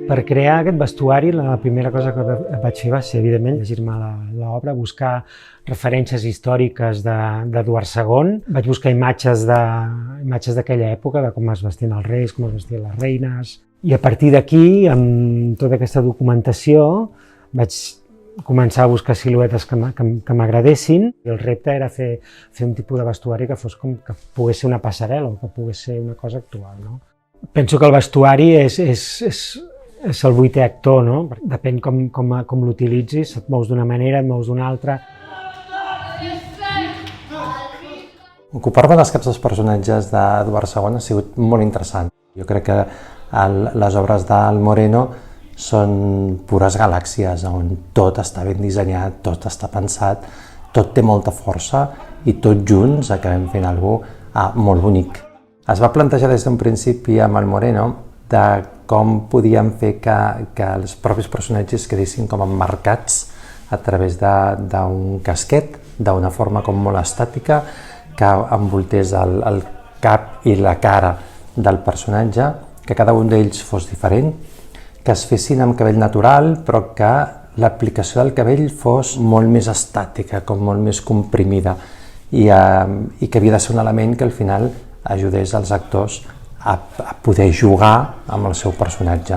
Per crear aquest vestuari, la primera cosa que vaig fer va ser, evidentment, llegir-me l'obra, buscar referències històriques d'Eduard II. Vaig buscar imatges d'aquella època, de com es vestien els reis, com es vestien les reines. I a partir d'aquí, amb tota aquesta documentació, vaig començar a buscar siluetes que m'agradessin. El repte era fer un tipus de vestuari que fos com que pogués ser una passarel·la o que pogués ser una cosa actual, no? Penso que el vestuari és el vuitè actor, no? Depèn com l'utilitzis, et mous d'una manera, et mous d'una altra. Ocupar-me dels caps dels personatges d'Eduard II ha sigut molt interessant. Jo crec que les obres del Moreno són pures galàxies on tot està ben dissenyat, tot està pensat, tot té molta força i tots junts acabem fent alguna cosa molt bonic. Es va plantejar des d'un principi amb el Moreno de com podíem fer que els propis personatges quedessin com emmarcats a través d'un casquet, d'una forma com molt estàtica, que envoltés el cap i la cara del personatge, que cada un d'ells fos diferent, que es fessin amb cabell natural, però que l'aplicació del cabell fos molt més estàtica, com molt més comprimida, i que havia de ser un element que al final ajudés els actors a poder jugar amb el seu personatge.